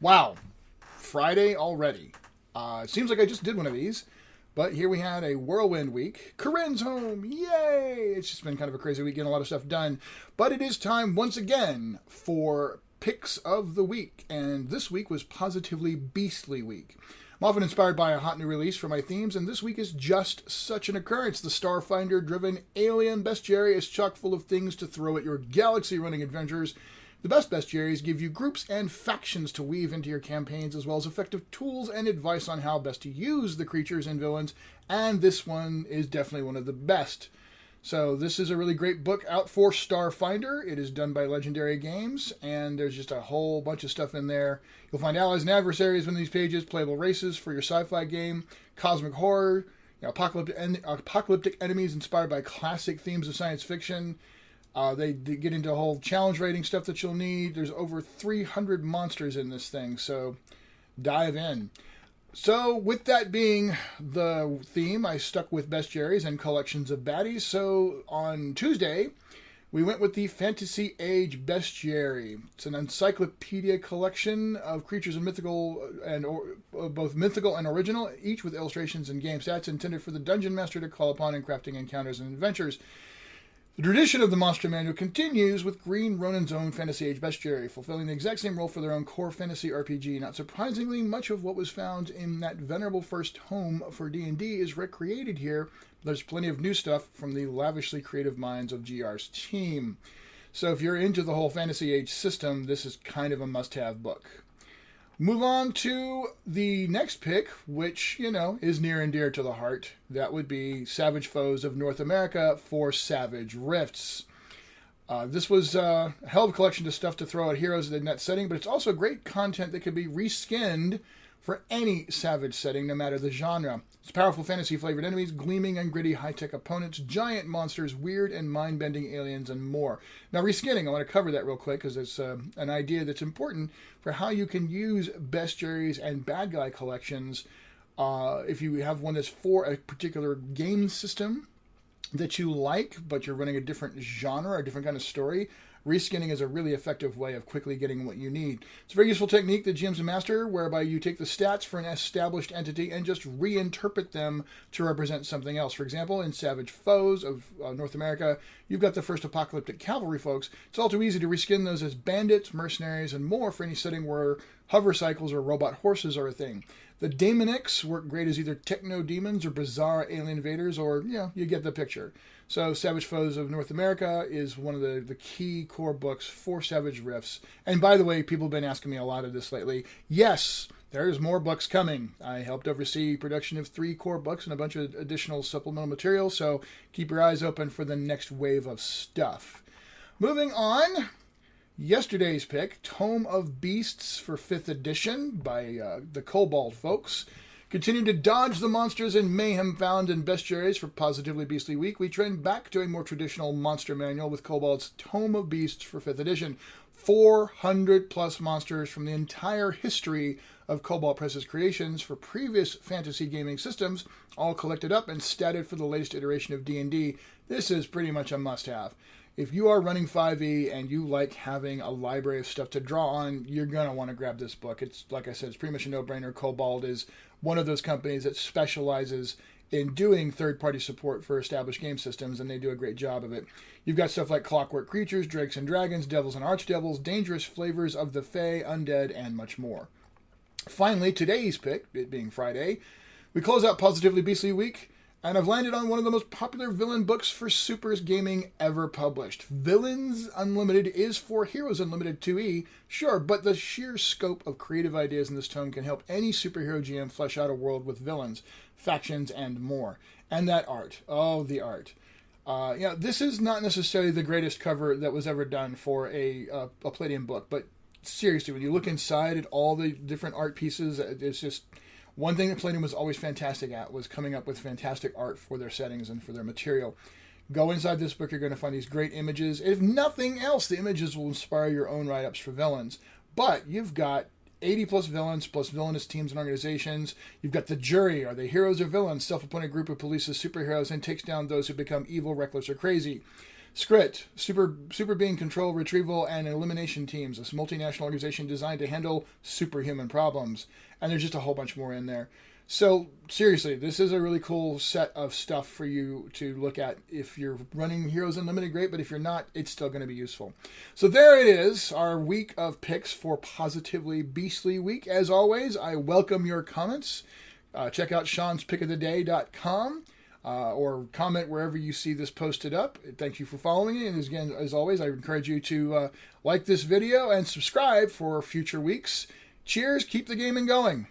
Wow, Friday already. It seems like I just did one of these, but here we had a whirlwind week. Corinne's home, yay! It's just been kind of a crazy week, getting a lot of stuff done. But it is time once again for picks of the week, and this week was Positively Beastly week. I'm often inspired by a hot new release for my themes, and this week is just such an occurrence. The Starfinder-driven Alien Bestiary is chock full of things to throw at your galaxy-running adventures. The best bestiaries give you groups and factions to weave into your campaigns, as well as effective tools and advice on how best to use the creatures and villains, and this one is definitely one of the best. So this is a really great book out for Starfinder. It is done by Legendary Games, and there's just a whole bunch of stuff in there. You'll find allies and adversaries in these pages, playable races for your sci-fi game, cosmic horror, apocalyptic enemies inspired by classic themes of science fiction. They get into a whole challenge rating stuff that you'll need. There's over 300 monsters in this thing, so dive in. So with that being the theme, I stuck with bestiaries and collections of baddies. So on Tuesday, we went with the Fantasy Age Bestiary. It's an encyclopedia collection of creatures and both mythical and original, each with illustrations and game stats intended for the dungeon master to call upon in crafting encounters and adventures. The tradition of the Monster Manual continues with Green Ronin's own Fantasy Age Bestiary, fulfilling the exact same role for their own core fantasy RPG. Not surprisingly, much of what was found in that venerable first home for D&D is recreated here. There's plenty of new stuff from the lavishly creative minds of GR's team. So if you're into the whole Fantasy Age system, this is kind of a must-have book. Move on to the next pick, which, is near and dear to the heart. That would be Savage Foes of North America for Savage Rifts. This was a hell of a collection of stuff to throw at heroes in that setting, but it's also great content that could be reskinned for any Savage setting, no matter the genre. It's powerful fantasy-flavored enemies, gleaming and gritty high-tech opponents, giant monsters, weird and mind-bending aliens, and more. Now, reskinning, I want to cover that real quick because it's an idea that's important for how you can use bestiaries and bad guy collections. If you have one that's for a particular game system that you like, but you're running a different genre, a different kind of story, reskinning is a really effective way of quickly getting what you need. It's a very useful technique that GMs master, whereby you take the stats for an established entity and just reinterpret them to represent something else. For example, in Savage Foes of North America, you've got the first apocalyptic cavalry folks. It's all too easy to reskin those as bandits, mercenaries, and more for any setting where hover cycles or robot horses are a thing. The Daemonics work great as either techno-demons or bizarre alien invaders, or, you get the picture. So Savage Foes of North America is one of the key core books for Savage Rifts. And by the way, people have been asking me a lot of this lately. Yes, there's more books coming. I helped oversee production of 3 core books and a bunch of additional supplemental material, so keep your eyes open for the next wave of stuff. Moving on, yesterday's pick, Tome of Beasts for 5th edition by the Cobalt folks. Continuing to dodge the monsters and mayhem found in bestiaries for Positively Beastly Week, we trend back to a more traditional monster manual with Cobalt's Tome of Beasts for 5th edition. 400 plus monsters from the entire history of Cobalt Press's creations for previous fantasy gaming systems, all collected up and statted for the latest iteration of D&D. This is pretty much a must-have. If you are running 5e and you like having a library of stuff to draw on, you're going to want to grab this book. It's, like I said, it's pretty much a no-brainer. Cobalt is one of those companies that specializes in doing third-party support for established game systems, and they do a great job of it. You've got stuff like clockwork creatures, drakes and dragons, devils and archdevils, dangerous flavors of the fae, undead, and much more. Finally, today's pick, it being Friday, we close out Positively Beastly Week, and I've landed on one of the most popular villain books for Supers Gaming ever published. Villains Unlimited is for Heroes Unlimited 2e, sure, but the sheer scope of creative ideas in this tome can help any superhero GM flesh out a world with villains, factions, and more. And that art. Oh, the art. This is not necessarily the greatest cover that was ever done for a Palladium book, but seriously, when you look inside at all the different art pieces, it's just... One thing that Palladium was always fantastic at was coming up with fantastic art for their settings and for their material. Go inside this book, you're going to find these great images. If nothing else, the images will inspire your own write-ups for villains. But you've got 80 plus villains, plus villainous teams and organizations. You've got the jury. Are they heroes or villains? Self-appointed group of police as superheroes and takes down those who become evil, reckless, or crazy. Scrit, super being control, retrieval, and elimination teams. This multinational organization designed to handle superhuman problems. And there's just a whole bunch more in there. So seriously, this is a really cool set of stuff for you to look at. If you're running Heroes Unlimited, great, but if you're not, it's still going to be useful. So there it is, our week of picks for Positively Beastly Week. As always, I welcome your comments. Check out Sean'sPickOfTheDay.com. Or comment wherever you see this posted up. Thank you for following it. And again, as always, I encourage you to like this video and subscribe for future weeks. Cheers, keep the gaming going.